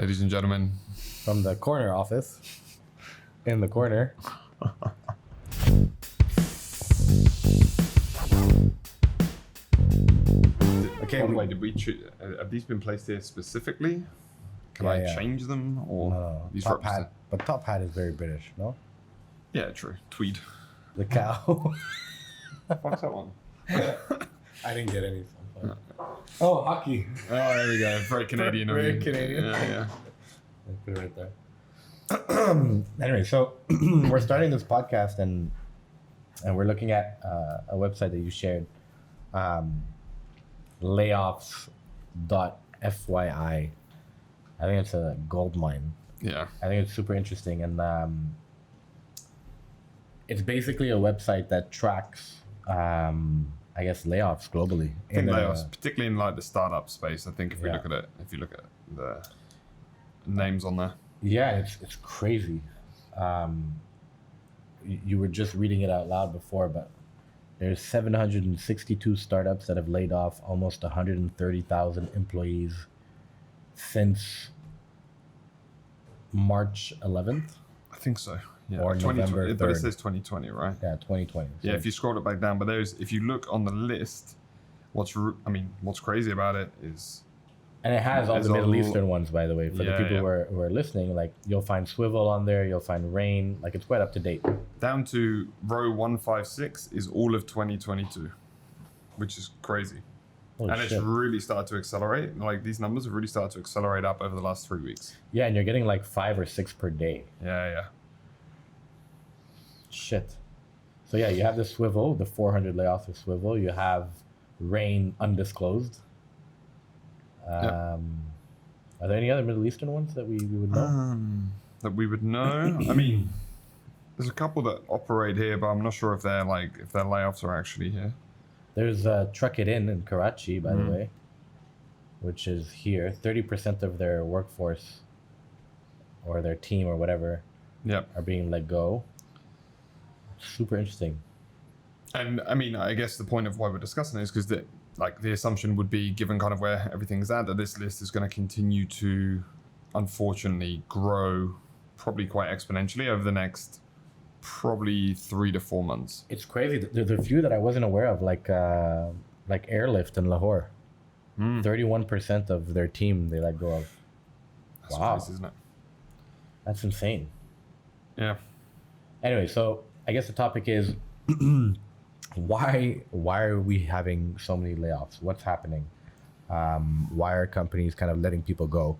Ladies and gentlemen, from the corner office, in the corner. Okay. By the way, did we have these been placed here specifically? Can I change them or no. these top hat? But top hat is very British, no? Yeah, true. Tweed. The cow. What's that one? I didn't get any. Oh, hockey. Oh, there we go. Very Canadian. Very Canadian. Yeah. Put it right there. Anyway, so we're starting this podcast and we're looking at a website that you shared, Layoffs.fyi. I think it's a gold mine. Yeah. I think it's super interesting, and it's basically a website that tracks, I guess, layoffs globally. I think layoffs, particularly in like the startup space. I think if you look at it, if you look at the names on there. Yeah, it's crazy. You were just reading it out loud before, but there's 762 startups that have laid off almost 130,000 employees since March 11th. I think so. Yeah. Or November 3rd. But it says 2020, right? Yeah, 2020. So if you scroll it back down, but if you look on the list, what's crazy about it is. And it has all the Middle Eastern ones, by the way, for the people who are listening. Like, you'll find Swivel on there, you'll find Rain. Like, it's quite up to date. Down to row 156 is all of 2022, which is crazy. Holy and shit. It's really started to accelerate. Like, these numbers have really started to accelerate up over the last 3 weeks. Yeah, and you're getting like 5 or 6 per day. Yeah. Shit. So yeah, you have the Swivel, the 400 layoffs of Swivel. You have Rain undisclosed. Are there any other Middle Eastern ones that we would know? That we would know? I mean, there's a couple that operate here, but I'm not sure if their layoffs are actually here. There's Truck It In Karachi, by the way, which is here. 30% of their workforce or their team or whatever are being let go. Super interesting. And I mean, I guess the point of why we're discussing this is because the assumption would be, given kind of where everything's at, that this list is going to continue to, unfortunately, grow probably quite exponentially over the next probably 3 to 4 months. It's crazy. There's a few that I wasn't aware of, like Airlift in Lahore. 31% of their team they let go of. That's crazy, isn't it? That's insane. Yeah. Anyway, so I guess the topic is why are we having so many layoffs? What's happening? Why are companies kind of letting people go?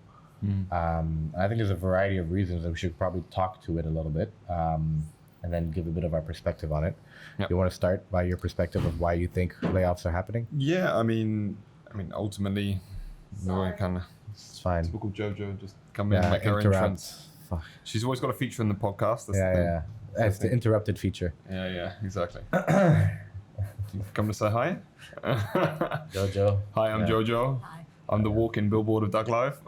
I think there's a variety of reasons, and we should probably talk to it a little bit, and then give a bit of our perspective on it. You want to start by your perspective of why you think layoffs are happening? Yeah, I mean, ultimately, it's fine. Typical JoJo, just come in and make her entrance. Fuck. She's always got to feature in the podcast. That's the thing. Yeah. It's the interrupted feature. Yeah, exactly. Come to say hi? Jojo. Hi, I'm Jojo. Hi. I'm the walk-in billboard of DUCKLIFE.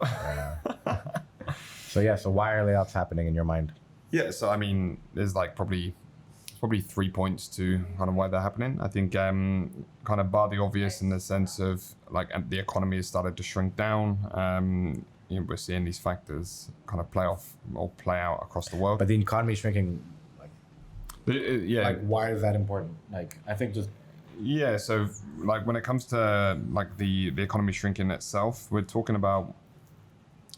So why are layoffs happening in your mind? Yeah, so I mean, there's like probably 3 points to kind of why they're happening. I think kind of bar the obvious in the sense of like the economy has started to shrink down. We're seeing these factors kind of play out across the world. But the economy shrinking, like why is that important? Like, I think just... Yeah, so like when it comes to like the economy shrinking itself, we're talking about,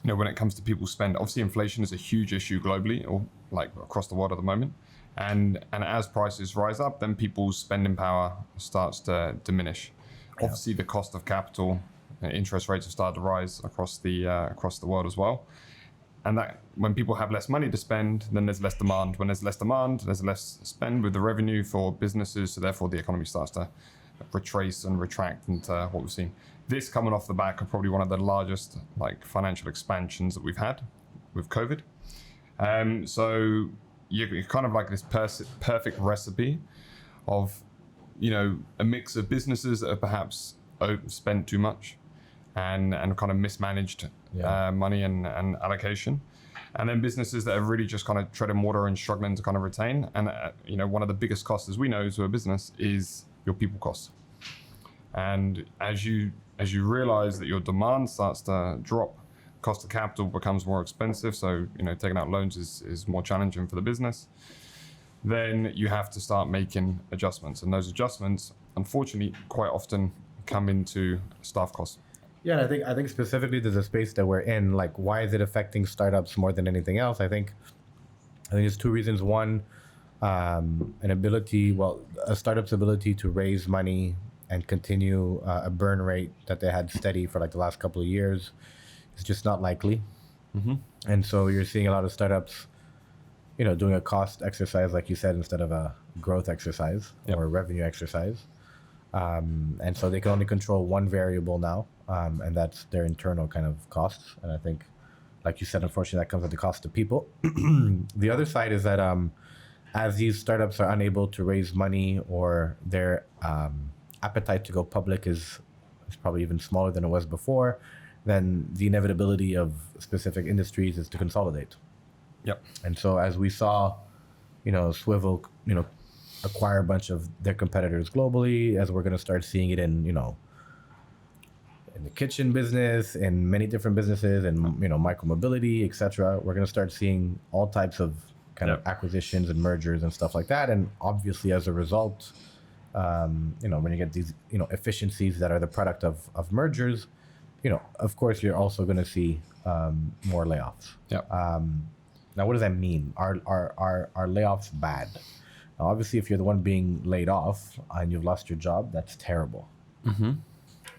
when it comes to people's spend, obviously inflation is a huge issue globally or like across the world at the moment. And as prices rise up, then people's spending power starts to diminish. Yeah. Obviously the cost of capital, interest rates have started to rise across the world as well. And that when people have less money to spend, then there's less demand. When there's less demand, there's less spend with the revenue for businesses. So therefore the economy starts to retrace and retract into what we've seen. This coming off the back of probably one of the largest like financial expansions that we've had with COVID. So you're kind of like this perfect recipe of, a mix of businesses that have perhaps spent too much and kind of mismanaged money and allocation. And then businesses that are really just kind of treading water and struggling to kind of retain. And, one of the biggest costs, as we know, to a business is your people costs. And as you realize that your demand starts to drop, cost of capital becomes more expensive. So, taking out loans is more challenging for the business. Then you have to start making adjustments. And those adjustments, unfortunately, quite often come into staff costs. Yeah, and I think specifically to the space that we're in, like, why is it affecting startups more than anything else? I think there's two reasons. One, a startup's ability to raise money and continue a burn rate that they had steady for like the last couple of years is just not likely. Mm-hmm. And so you're seeing a lot of startups, doing a cost exercise, like you said, instead of a growth exercise or a revenue exercise. And so they can only control one variable now, and that's their internal kind of costs. And I think, like you said, unfortunately, that comes at the cost of people. The other side is that as these startups are unable to raise money, or their appetite to go public is probably even smaller than it was before, then the inevitability of specific industries is to consolidate. Yep. And so as we saw, Swivel, acquire a bunch of their competitors globally, as we're going to start seeing it in the kitchen business, in many different businesses, and micromobility, etc. We're going to start seeing all types of kind of acquisitions and mergers and stuff like that. And obviously, as a result, when you get these efficiencies that are the product of mergers, of course you're also going to see more layoffs. Yeah. Now, what does that mean? Are layoffs bad? Now, obviously, if you're the one being laid off and you've lost your job, that's terrible. Mm-hmm.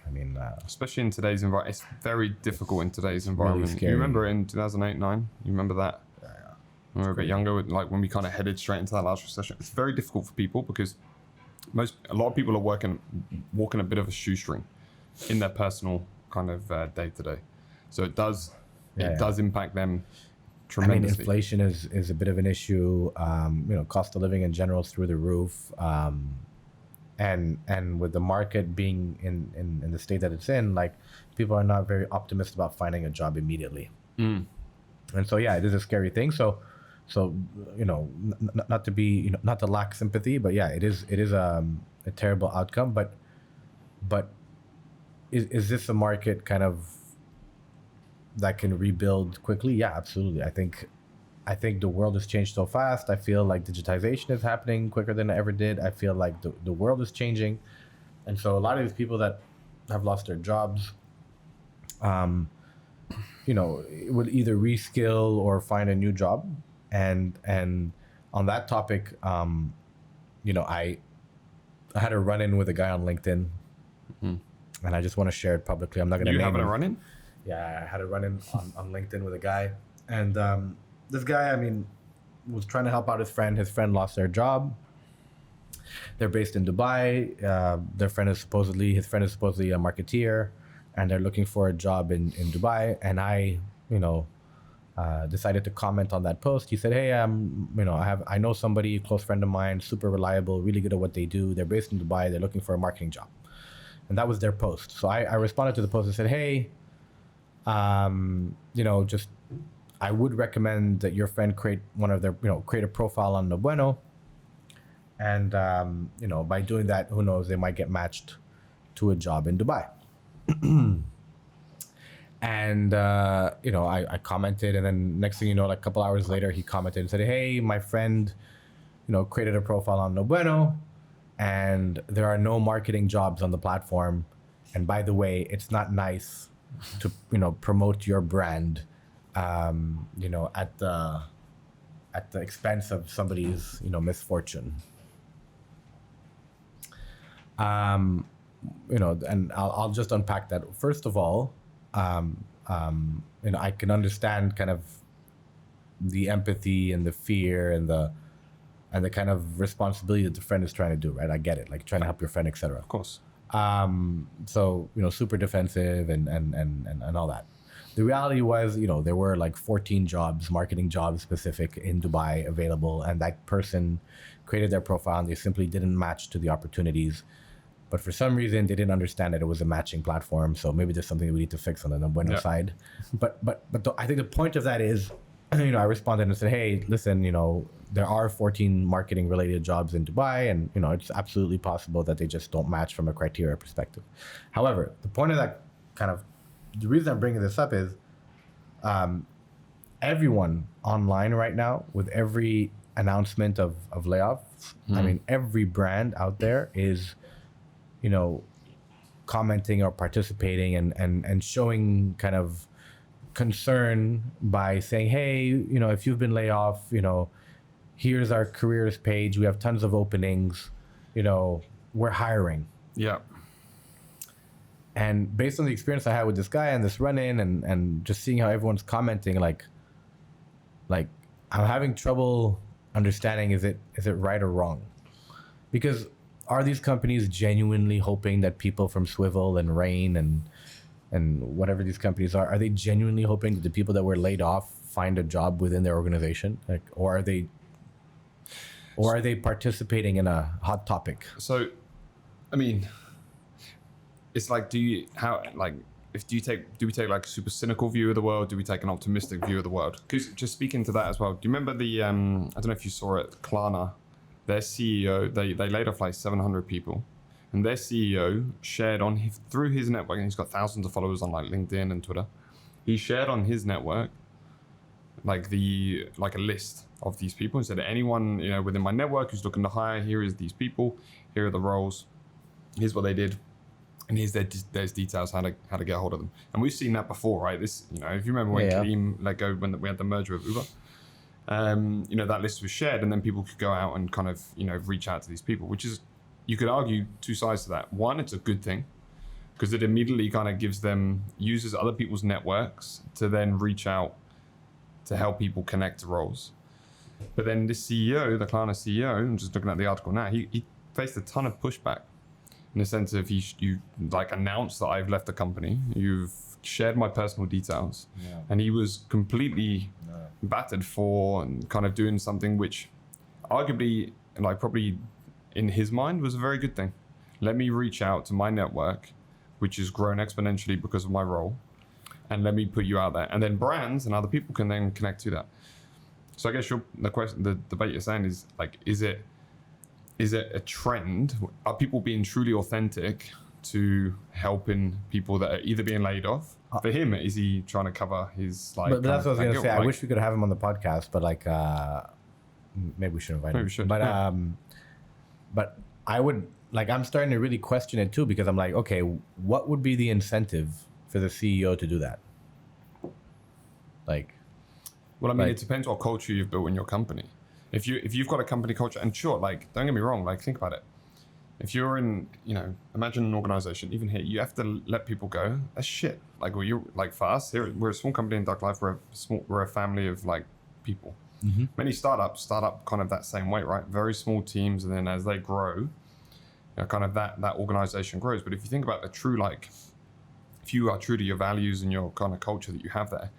I mean, especially in today's environment, it's very difficult in today's environment. Really scary. You remember in 2008-9? You remember that? Yeah. When we were a bit younger, like when we kind of headed straight into that last recession. It's very difficult for people because a lot of people are walking a bit of a shoestring in their personal kind of day to day. So it does impact them tremendously. I mean, inflation is a bit of an issue. Cost of living in general is through the roof. And with the market being in the state that it's in, like, people are not very optimistic about finding a job immediately. Mm. And so, yeah, it is a scary thing. So not to be, not to lack sympathy, but yeah, it is a terrible outcome. But is this a market kind of that can rebuild quickly? Yeah, absolutely. I think the world has changed so fast. I feel like digitization is happening quicker than it ever did. I feel like the world is changing. And so a lot of these people that have lost their jobs, would either reskill or find a new job. And on that topic, I had a run-in with a guy on LinkedIn, and I just want to share it publicly. I'm not going to name him. You having a run-in? Yeah, I had a run-in on LinkedIn with a guy. And this guy, was trying to help out his friend. His friend lost their job. They're based in Dubai. His friend is supposedly a marketeer, and they're looking for a job in Dubai. And I, decided to comment on that post. He said, "Hey, I know somebody, a close friend of mine, super reliable, really good at what they do. They're based in Dubai. They're looking for a marketing job." And that was their post. So I responded to the post and said, "Hey, I would recommend that your friend create a profile on No Bueno. And, by doing that, who knows, they might get matched to a job in Dubai." And, I commented, and then next thing you know, like a couple hours later, he commented and said, "Hey, my friend, created a profile on No Bueno, and there are no marketing jobs on the platform. And by the way, it's not nice to, promote your brand, at the expense of somebody's, misfortune." And I'll just unpack that. First of all, I can understand kind of the empathy and the fear and the kind of responsibility that the friend is trying to do, right? I get it, like trying to help your friend, etc. Of course. So, super defensive and all that. The reality was, there were like 14 jobs, marketing jobs specific in Dubai available, and that person created their profile and they simply didn't match to the opportunities. But for some reason, they didn't understand that it was a matching platform. So maybe there's something that we need to fix on the No Bueno side. But I think the point of that is, I responded and said, "Hey, listen, there are 14 marketing related jobs in Dubai, and, it's absolutely possible that they just don't match from a criteria perspective." However, the point of that the reason I'm bringing this up is, Everyone online right now, with every announcement of layoffs, I mean, every brand out there is, commenting or participating and showing kind of concern by saying, hey, if you've been laid off, here's our careers page. We have tons of openings. We're hiring. Yeah. And based on the experience I had with this guy and this run-in and just seeing how everyone's commenting, like I'm having trouble understanding, is it right or wrong? Because are these companies genuinely hoping that people from Swivel and Rain and whatever these companies are they genuinely hoping that the people that were laid off find a job within their organization? Or are they participating in a hot topic? So, I mean, it's like, do we take like a super cynical view of the world? Do we take an optimistic view of the world? Because just speaking to that as well, do you remember the, I don't know if you saw it, Klarna, their CEO, they laid off like 700 people. And their CEO shared through his network, and he's got thousands of followers on like LinkedIn and Twitter. He shared on his network like a list of these people and said, anyone within my network who's looking to hire, here is these people, here are the roles, here's what they did, and here's there's details how to get a hold of them. And we've seen that before, right? This, if you remember when Kareem let go, when we had the merger with Uber, that list was shared, and then people could go out and kind of reach out to these people, which is, you could argue two sides to that. One, it's a good thing because it immediately kind of uses other people's networks to then reach out to help people connect to roles. But then this CEO, the Klarna CEO, I'm just looking at the article now, he faced a ton of pushback in the sense of you like announced that I've left the company, you've shared my personal details, and he was completely battered for kind of doing something which arguably, like probably in his mind, was a very good thing. Let me reach out to my network, which has grown exponentially because of my role, and let me put you out there. And then brands and other people can then connect to that. So I guess the debate you're saying is like, is it a trend? Are people being truly authentic to helping people that are either being laid off? For him, is he trying to cover his like? But that's what I was gonna say. Like, I wish we could have him on the podcast, but like, maybe we should invite him. Maybe we should. But but I would like. I'm starting to really question it too, because I'm like, okay, what would be the incentive for the CEO to do that? Like, well, I mean, it depends what culture you've built in your company. If you've got a company culture, and sure, like, don't get me wrong, like, think about it. If you're in, imagine an organization, even here, you have to let people go. That's shit. Like, for us here, we're a small company in DUCKLIFE. We're a family of like people. Mm-hmm. Many startups start up kind of that same way, right? Very small teams, and then as they grow, kind of that organization grows. But if you think about the true, like, if you are true to your values and your kind of culture that you have there,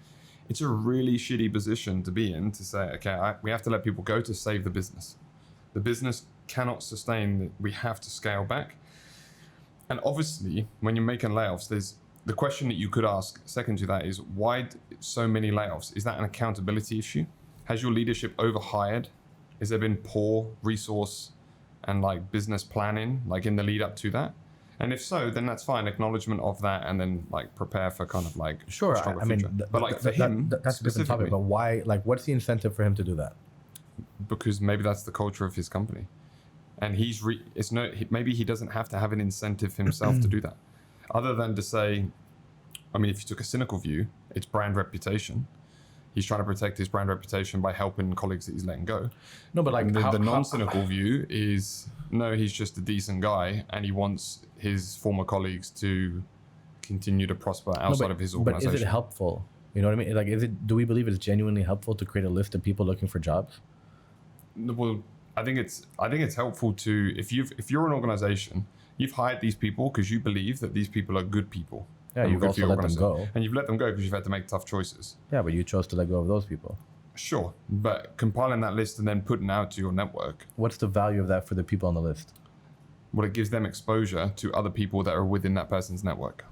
it's a really shitty position to be in to say, okay, we have to let people go to save the business. The business cannot sustain, we have to scale back. And obviously, when you're making layoffs, there's the question that you could ask second to that is, why so many layoffs? Is that an accountability issue? Has your leadership overhired? Has there been poor resource and like business planning, like in the lead up to that? And if so, then that's fine. Acknowledgement of that, and then like prepare for kind of like sure. Stronger I mean, future. But like for him, that's a different topic. But why? Like, what's the incentive for him to do that? Because maybe that's the culture of his company, and maybe he doesn't have to have an incentive himself to do that, other than to say, I mean, if you took a cynical view, it's brand reputation. He's trying to protect his brand reputation by helping colleagues that he's letting go. No, but like the non-cynical view is, no, he's just a decent guy and he wants his former colleagues to continue to prosper outside of his organization. But is it helpful? You know what I mean? Like, do we believe it's genuinely helpful to create a list of people looking for jobs? Well, I think it's helpful to, if you're an organization, you've hired these people because you believe that these people are good people. Yeah, you've also let them go. And you've let them go because you've had to make tough choices. Yeah, but you chose to let go of those people. Sure, but compiling that list and then putting out to your network. What's the value of that for the people on the list? Well, it gives them exposure to other people that are within that person's network.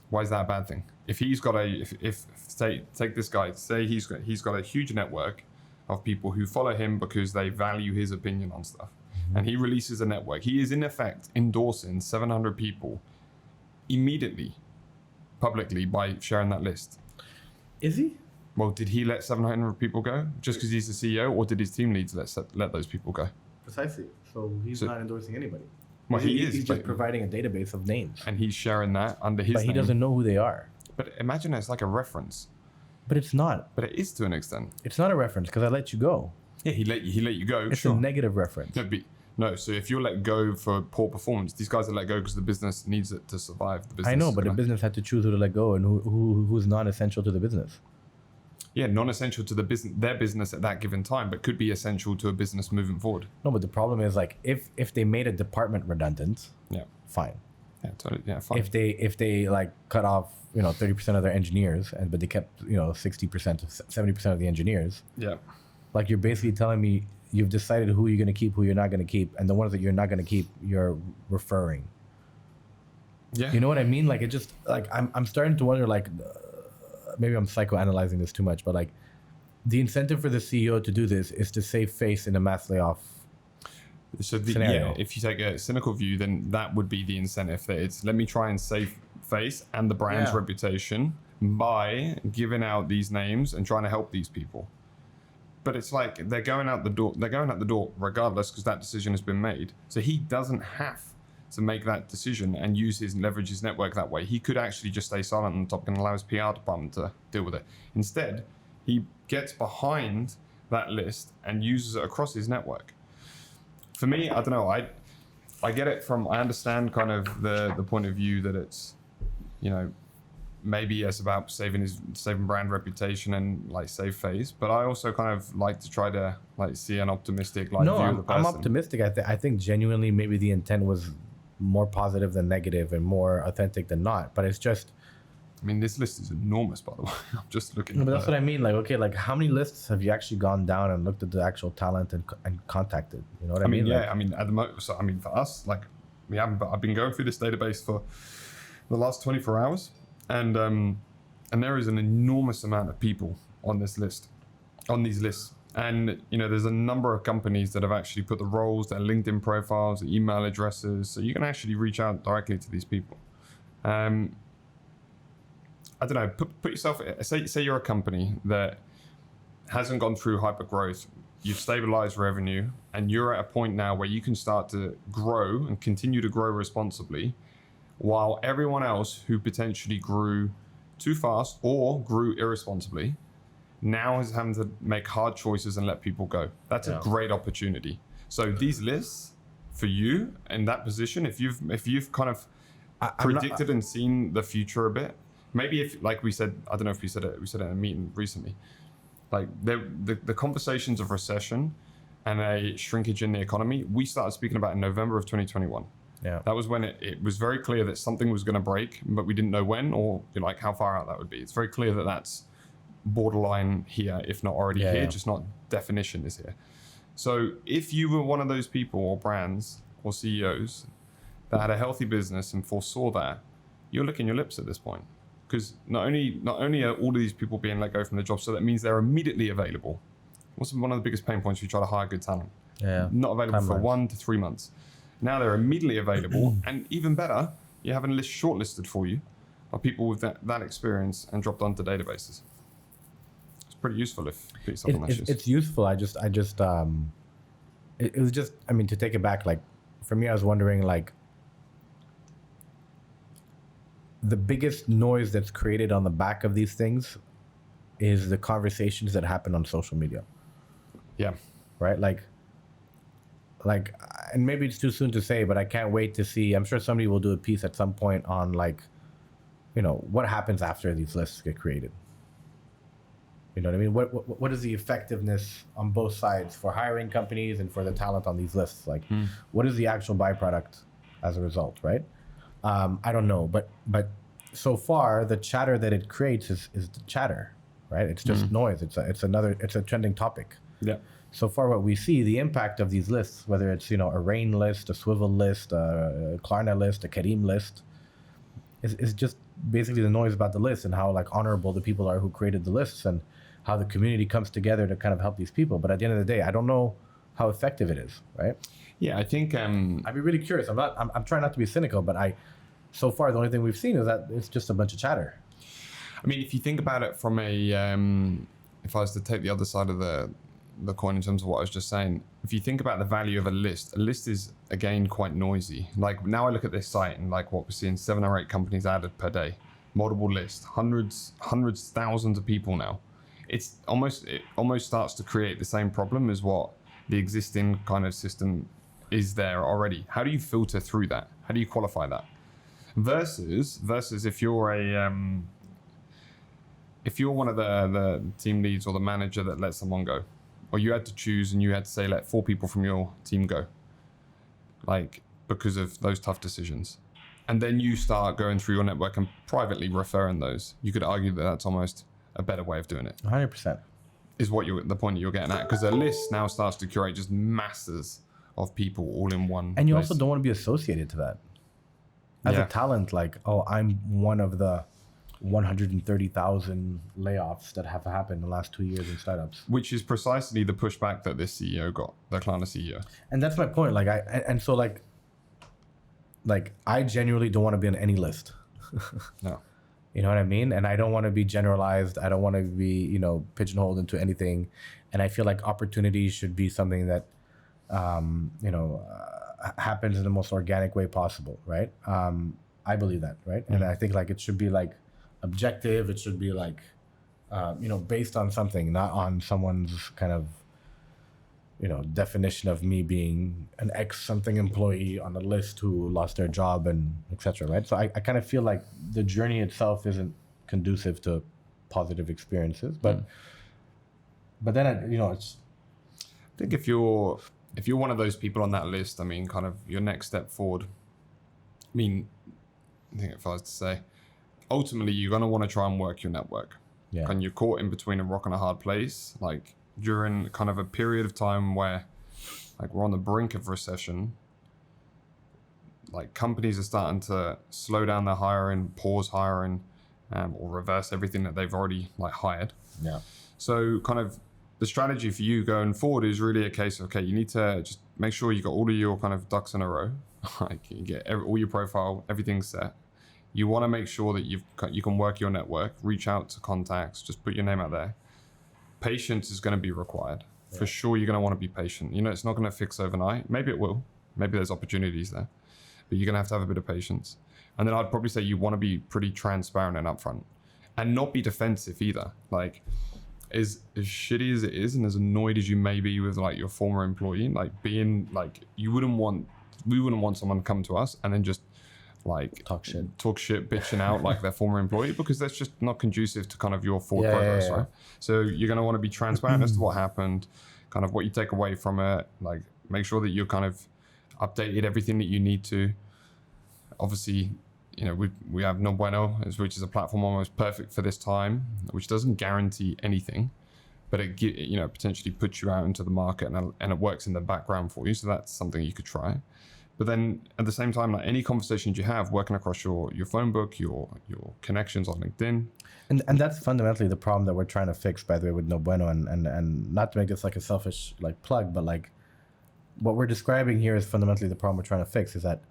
Why is that a bad thing? If he's got take this guy, say he's got a huge network of people who follow him because they value his opinion on stuff, and he releases a network. He is in effect endorsing 700 people immediately publicly by sharing that list. Is he? Well, did he let 700 people go just because he's the CEO, or did his team leads let those people go? Precisely. So he's not endorsing anybody. Well, He's just providing a database of names. And he's sharing that under his But he name. doesn't know who they are. But imagine it's like a reference. But it's not. But it is to an extent. It's not a reference because I let you go. Yeah, he let you go. It's sure. a negative reference. No, so if you're let go for poor performance, these guys are let go because the business needs it to survive. The business I know, but the business had to choose who to let go and who's non-essential to the business. Yeah, non-essential to their business at that given time, but could be essential to a business moving forward. No, but the problem is like if they made a department redundant, Yeah. fine. Yeah, totally. Yeah, fine. If they like cut off 30% of their engineers but they kept 60% 70% of the engineers, Yeah. like you're basically telling me you've decided who you're going to keep, who you're not going to keep, and the ones that you're not going to keep you're referring. Yeah. You know what I mean? Like it just like I'm starting to wonder like maybe I'm psychoanalyzing this too much, but like the incentive for the CEO to do this is to save face in a mass layoff. So scenario. if you take a cynical view, then that would be the incentive. That it's let me try and save face and the brand's reputation by giving out these names and trying to help these people. But it's like they're going out the door. They're going out the door regardless because that decision has been made. So he doesn't have to make that decision and leverage his network that way. He could actually just stay silent on the topic and allow his PR department to deal with it. Instead, he gets behind that list and uses it across his network. For me, I don't know. I get it from. I understand kind of the point of view that it's, maybe it's about saving brand reputation and like save face. But I also kind of like to try to like see an optimistic view of the person. I'm optimistic. I think genuinely maybe the intent was more positive than negative and more authentic than not. But it's just. I mean, this list is enormous, by the way. I'm just looking. But that's what I mean. Like, okay, like how many lists have you actually gone down and looked at the actual talent and contacted? You know what I mean? Yeah. Like, I mean, at the moment, so I mean, for us, like, we haven't. But I've been going through this database for the last 24 hours, and there is an enormous amount of people on this list, on these lists. And there's a number of companies that have actually put the roles, their LinkedIn profiles, their email addresses, so you can actually reach out directly to these people. I don't know, put yourself, say you're a company that hasn't gone through hyper growth, you've stabilized revenue, and you're at a point now where you can start to grow and continue to grow responsibly, while everyone else who potentially grew too fast or grew irresponsibly now is having to make hard choices and let people go. That's a great opportunity. So these lists for you in that position, if you've kind of predicted and seen the future a bit, maybe if, like we said, I don't know if we said it in a meeting recently, like the conversations of recession and a shrinkage in the economy, we started speaking about in November of 2021. Yeah. That was when it was very clear that something was going to break, but we didn't know when or like how far out that would be. It's very clear that that's borderline here, if not already here, just not definition is here. So if you were one of those people or brands or CEOs that had a healthy business and foresaw that, you're licking your lips at this point. Because not only are all of these people being let go from their jobs, so that means they're immediately available. What's one of the biggest pain points when you try to hire good talent? Yeah. Not available for Timelines. 1 to 3 months. Now they're immediately available, and even better, you have a list shortlisted for you of people with that experience and dropped onto databases. It's pretty useful if you put yourself on that shoes. It's useful. It was just, I mean, to take it back, like for me, I was wondering like the biggest noise that's created on the back of these things is the conversations that happen on social media. Yeah. Right? Like, and maybe it's too soon to say, but I can't wait to see. I'm sure somebody will do a piece at some point on like, what happens after these lists get created. You know what I mean? What is the effectiveness on both sides for hiring companies and for the talent on these lists? Like, what is the actual byproduct as a result, right? I don't know, but so far the chatter that it creates is the chatter, right? It's just noise. It's a trending topic. Yeah. So far, what we see, the impact of these lists, whether it's a Rain list, a Swivel list, a Klarna list, a Kareem list, is just basically the noise about the list and how like honorable the people are who created the lists and how the community comes together to kind of help these people. But at the end of the day, I don't know how effective it is, right? Yeah, I think I'd be really curious. I'm trying not to be cynical, but so far the only thing we've seen is that it's just a bunch of chatter. I mean, if you think about it from a, if I was to take the other side of the coin in terms of what I was just saying, if you think about the value of a list is again quite noisy. Like now I look at this site and like what we're seeing, 7 or 8 companies added per day, multiple lists, hundreds, thousands of people now. It almost starts to create the same problem as what the existing kind of system is there already. How do you filter through that? How do you qualify that? Versus if you're one of the team leads or the manager that lets someone go, or you had to choose and you had to say let 4 people from your team go, like because of those tough decisions, and then you start going through your network and privately referring those, you could argue that that's almost a better way of doing it. 100%. Is what the point you're getting at, because a list now starts to curate just masses of people all in one And you place. also don't want to be associated to that. As a talent, like, oh, I'm one of the 130,000 layoffs that have happened in the last 2 years in startups. Which is precisely the pushback that this CEO got, the Klarna CEO. And that's my point. Like, I genuinely don't want to be on any list. No. You know what I mean? And I don't want to be generalized. I don't want to be, pigeonholed into anything. And I feel like opportunity should be something that, happens in the most organic way possible, right? I believe that, right? Mm-hmm. And I think like it should be like objective. It should be like, based on something, not on someone's kind of, definition of me being an X something employee on a list who lost their job and etc. Right? So I kind of feel like the journey itself isn't conducive to positive experiences, but then it's. I think if you're one of those people on that list, I mean, kind of your next step forward. I mean, I think if I was to say, ultimately you're gonna want to try and work your network. Yeah. And you're caught in between a rock and a hard place, like during kind of a period of time where like we're on the brink of recession, like companies are starting to slow down their hiring, pause hiring, or reverse everything that they've already like hired. Yeah. So kind of the strategy for you going forward is really a case of, okay, you need to just make sure you got all of your kind of ducks in a row, like you get all your profile, everything's set. You want to make sure that you can work your network, reach out to contacts, just put your name out there. Patience is going to be required. Yeah. For sure, you're going to want to be patient. It's not going to fix overnight. Maybe it will. Maybe there's opportunities there. But you're going to have a bit of patience. And then I'd probably say you want to be pretty transparent and upfront. And not be defensive either. Like, as shitty as it is and as annoyed as you may be with like your former employee, like being like, we wouldn't want someone to come to us and then just like talk shit bitching out like their former employee, because that's just not conducive to kind of your forward progress. Right? So you're going to want to be transparent as to what happened, kind of what you take away from it, like make sure that you're kind of updated everything that you need to. Obviously, we have No Bueno, which is a platform almost perfect for this time, which doesn't guarantee anything, but it potentially puts you out into the market and it works in the background for you. So that's something you could try. But then at the same time, like any conversations you have working across your phone book, your connections on LinkedIn. And that's fundamentally the problem that we're trying to fix, by the way, with No Bueno. And not to make this like a selfish like plug, but like what we're describing here is fundamentally the problem we're trying to fix, is that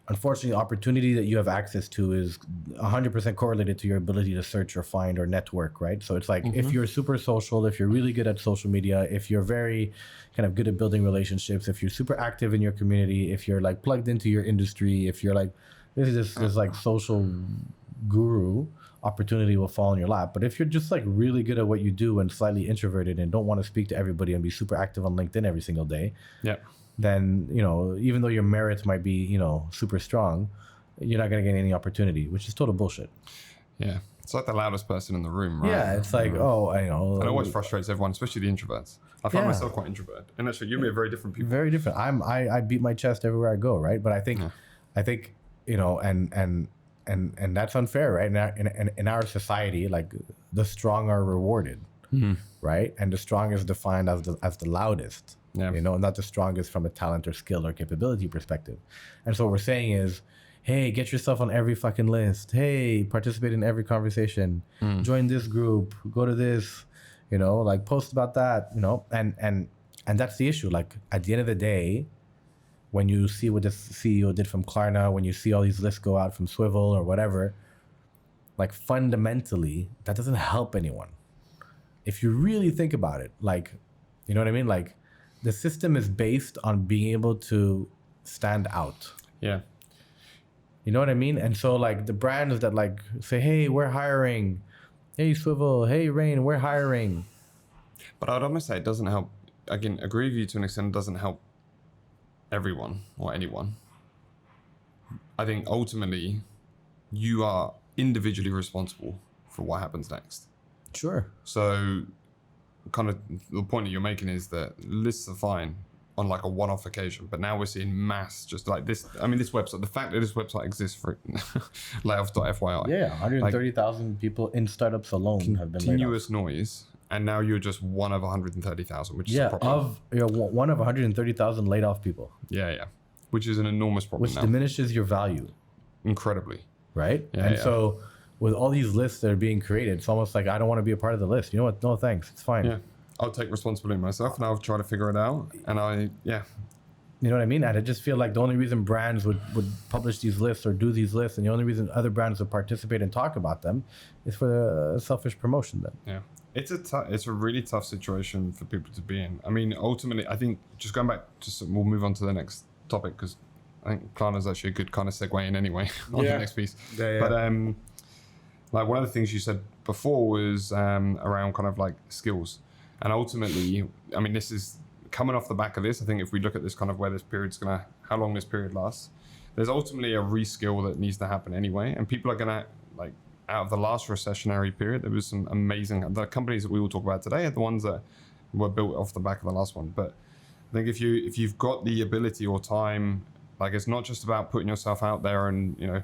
unfortunately, the opportunity that you have access to is 100% correlated to your ability to search or find or network, right? So it's like, if you're super social, if you're really good at social media, if you're very kind of good at building relationships, if you're super active in your community, if you're like plugged into your industry, if you're like, this like social guru, opportunity will fall in your lap. But if you're just like really good at what you do and slightly introverted and don't want to speak to everybody and be super active on LinkedIn every single day, then, even though your merits might be, super strong, you're not going to get any opportunity, which is total bullshit. Yeah. It's like the loudest person in the room, right? Yeah. It's like, I know. And it always frustrates everyone, especially the introverts. I find myself quite introverted. And actually, you're very different people. Very different. I beat my chest everywhere I go, right? But I think, and that's unfair, right? In our society, like the strong are rewarded, right? And the strong is defined as the loudest. Yeah. Not the strongest from a talent or skill or capability perspective. And so what we're saying is, hey, get yourself on every fucking list. Hey, participate in every conversation. Join this group. Go to this. Like post about that. And that's the issue. Like at the end of the day, when you see what this CEO did from Klarna, when you see all these lists go out from Swivel or whatever, like fundamentally, that doesn't help anyone. If you really think about it, like, you know what I mean? Like, the system is based on being able to stand out. Yeah. You know what I mean? And so, like, the brands that, like, say, hey, we're hiring. Hey, Swivel. Hey, Rain, we're hiring. But I'd almost say it doesn't help. Again, agree with you to an extent, it doesn't help everyone or anyone. I think ultimately, you are individually responsible for what happens next. Sure. So kind of the point that you're making is that lists are fine on like a one-off occasion, but now we're seeing mass just like this. I mean, this website, the fact that this website exists for Layoffs.fyi. Yeah, 130,000 people in startups alone have been laid off. Continuous noise, and now you're just one of 130,000, which is a problem. One of 130,000 laid off people. Yeah, which is an enormous problem. Which diminishes your value. Incredibly. Right? Yeah, so with all these lists that are being created, it's almost like I don't want to be a part of the list. You know what? No, thanks. It's fine. Yeah. I'll take responsibility myself and I'll try to figure it out. And you know what I mean? And I just feel like the only reason brands would publish these lists or do these lists, and the only reason other brands would participate and talk about them is for the selfish promotion then. Yeah. It's a really tough situation for people to be in. I mean, ultimately, I think just going back, we'll move on to the next topic because I think Klarna's actually a good kind of segue in anyway on the next piece. Yeah. But like one of the things you said before was around kind of like skills. And ultimately, I mean, this is coming off the back of this. I think if we look at this kind of where this period's how long this period lasts, there's ultimately a reskill that needs to happen anyway. And people are gonna, like, out of the last recessionary period, there was some amazing, the companies that we will talk about today are the ones that were built off the back of the last one. But I think if you've got the ability or time, like, it's not just about putting yourself out there and, you know,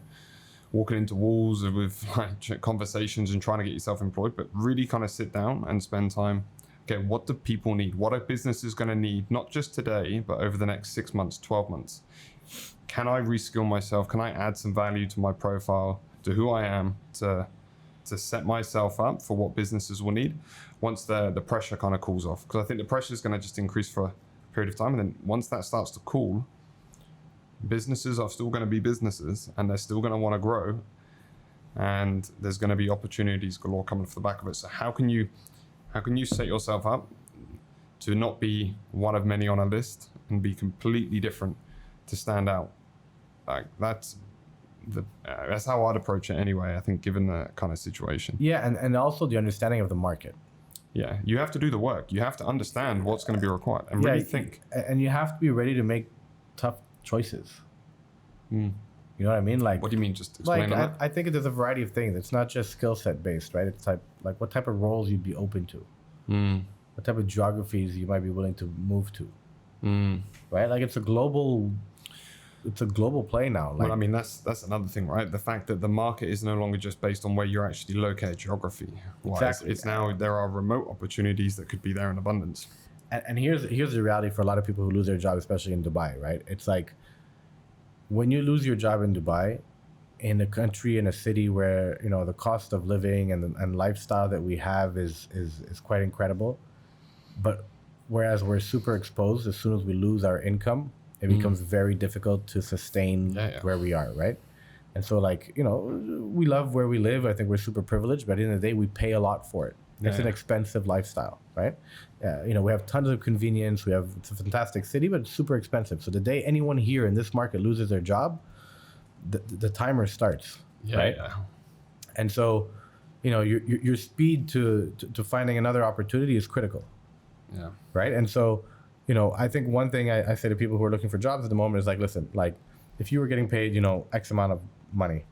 walking into walls with like conversations and trying to get yourself employed, but really kind of sit down and spend time. Okay, what do people need? What are businesses going to need? Not just today, but over the next 6 months, 12 months. Can I reskill myself? Can I add some value to my profile, to who I am, to set myself up for what businesses will need once the pressure kind of cools off? Because I think the pressure is going to just increase for a period of time. And then once that starts to cool, businesses are still going to be businesses and they're still going to want to grow. And there's going to be opportunities galore coming off the back of it. So how can you set yourself up to not be one of many on a list and be completely different to stand out? Like that's how I'd approach it anyway, I think, given the kind of situation. Yeah, and also the understanding of the market. Yeah, you have to do the work. You have to understand what's going to be required and really think. And you have to be ready to make tough choices. You know what I mean? Like, what do you mean? Just explain that. I think there's a variety of things. It's not just skill set based, right? It's like what type of roles you'd be open to, what type of geographies you might be willing to move to, right? Like it's a global play now. Like, well, I mean, that's another thing, right? The fact that the market is no longer just based on where you're actually located geography. Exactly. It's now there are remote opportunities that could be there in abundance. And here's the reality for a lot of people who lose their job, especially in Dubai, right? It's like, when you lose your job in Dubai, in a country, in a city where, you know, the cost of living and lifestyle that we have is quite incredible, but whereas we're super exposed, as soon as we lose our income, it becomes very difficult to sustain where we are, right? And so, like, you know, we love where we live. I think we're super privileged, but at the end of the day, we pay a lot for it. It's an expensive lifestyle, right? You know, we have tons of convenience. It's a fantastic city, but it's super expensive. So the day anyone here in this market loses their job, the timer starts, right? Yeah. And so, you know, your speed to finding another opportunity is critical. Yeah. Right. And so, you know, I think one thing I say to people who are looking for jobs at the moment is like, listen, like, if you were getting paid, you know, X amount of money,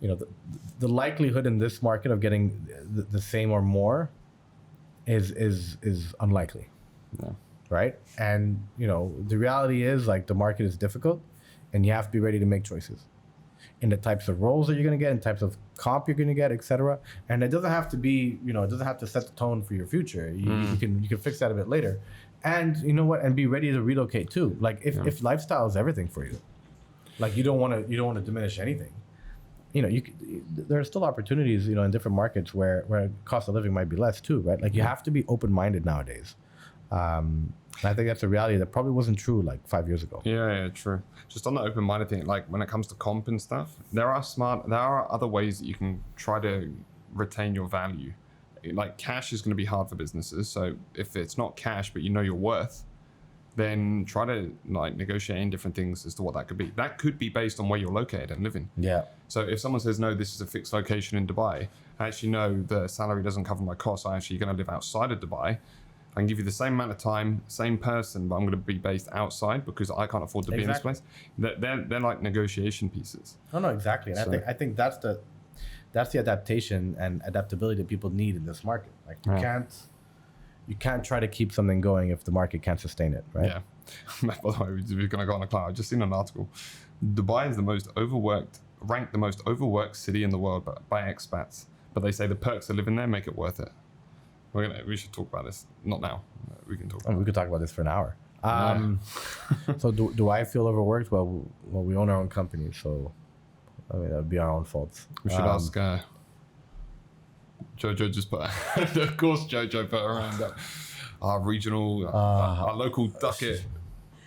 you know, the likelihood in this market of getting the same or more is unlikely. Yeah. Right. And, you know, the reality is, like, the market is difficult and you have to be ready to make choices in the types of roles that you're going to get, in types of comp you're going to get, etc. And it doesn't have to be, you know, it doesn't have to set the tone for your future. You can fix that a bit later. And you know what? And be ready to relocate too. Like if lifestyle is everything for you, like you don't want to diminish anything. You know, there are still opportunities, you know, in different markets where cost of living might be less too, right? Like you have to be open-minded nowadays. I think that's a reality that probably wasn't true like 5 years ago. Yeah, true. Just on the open-minded thing, like when it comes to comp and stuff, there are other ways that you can try to retain your value. Like cash is going to be hard for businesses. So if it's not cash, but you know your worth, then try to like negotiate in different things as to what that could be. That could be based on where you're located and living. Yeah. So if someone says, no, this is a fixed location in Dubai, I actually know the salary doesn't cover my costs. I'm actually going to live outside of Dubai. I can give you the same amount of time, same person, but I'm going to be based outside because I can't afford to be in this place. They're like negotiation pieces. No, exactly. And I think that's the adaptation and adaptability that people need in this market. Like you can't try to keep something going if the market can't sustain it, right? Yeah. By the way, we're going to go on a cloud. I've just seen an article. Dubai is ranked the most overworked city in the world by expats. But they say the perks of living there make it worth it. We should talk about this. Not now. We can talk about we could talk about this for an hour. So do I feel overworked? Well, we own our own company, so I mean that would be our own faults. We should ask Jojo. Just put of course Jojo put her hand up. Our regional, our local Ducket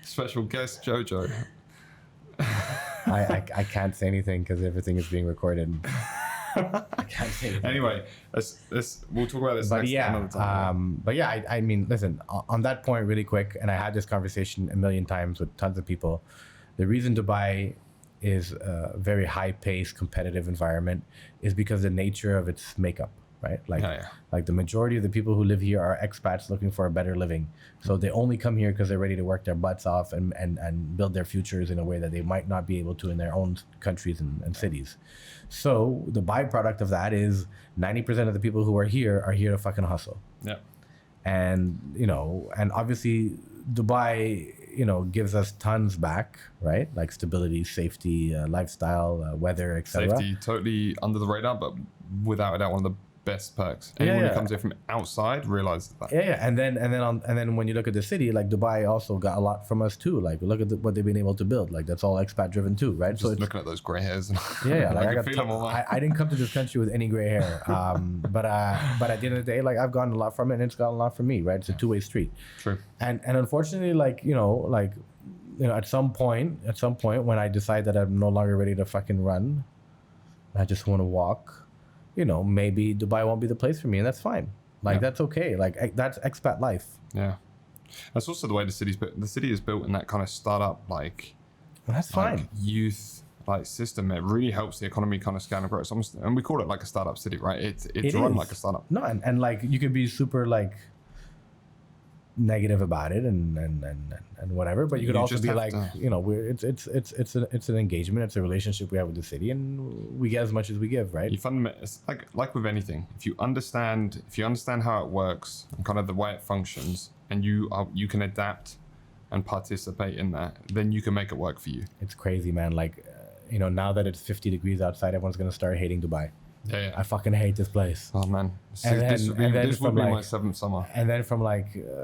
special guest Jojo. I can't say anything because everything is being recorded. I can't say anything. Anyway, we'll talk about this another time. I mean, listen, on that point really quick, and I had this conversation a million times with tons of people. The reason Dubai is a very high-paced, competitive environment is because the nature of its makeup, right? Like the majority of the people who live here are expats looking for a better living. So they only come here because they're ready to work their butts off and build their futures in a way that they might not be able to in their own countries and cities. So the byproduct of that is 90% of the people who are here to fucking hustle. Yeah. And, and obviously Dubai, gives us tons back, right? Like stability, safety, lifestyle, weather, etc. Safety, totally under the radar, but without a doubt, one of the best perks. Anyone who comes here from outside realizes that. Yeah. And then when you look at the city, like Dubai also got a lot from us too. Like look at what they've been able to build. Like that's all expat driven too, right? Just so looking at those gray hairs. Yeah. Like I didn't come to this country with any gray hair. But at the end of the day, like I've gotten a lot from it, and it's gotten a lot from me, right? It's a two-way street. True. And unfortunately, at some point when I decide that I'm no longer ready to fucking run, I just want to walk. Maybe Dubai won't be the place for me, and that's fine. That's okay. Like that's expat life. Yeah, that's also the way the city is built in that kind of startup that's fine. Youth system. It really helps the economy kind of scale and grow. And we call it like a startup city, right? It's run like a startup. No, and like you could be super negative about it and whatever, but you could also be like, it's an engagement, it's a relationship we have with the city, and we get as much as we give, right? It's like with anything. If you understand how it works and kind of the way it functions, and you can adapt and participate in that, then you can make it work for you. It's crazy, man. Now that it's 50 degrees outside, everyone's gonna start hating Dubai. Yeah. I fucking hate this place. Oh man, this would be my 7th summer. And then from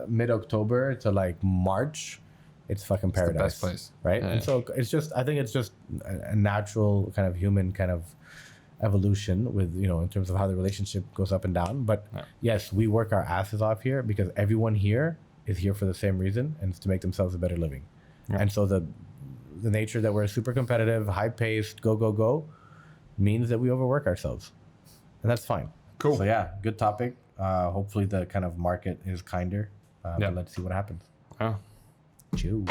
mid-October to March, it's fucking paradise. It's the best place, right? Yeah, and so I think it's just a natural kind of human kind of evolution with in terms of how the relationship goes up and down. But yes, we work our asses off here because everyone here is here for the same reason, and it's to make themselves a better living. Yeah. And so the nature that we're super competitive, high-paced, go means that we overwork ourselves, and that's fine. Cool. So yeah, good topic. Hopefully the kind of market is kinder. But let's see what happens. Yeah. Chew.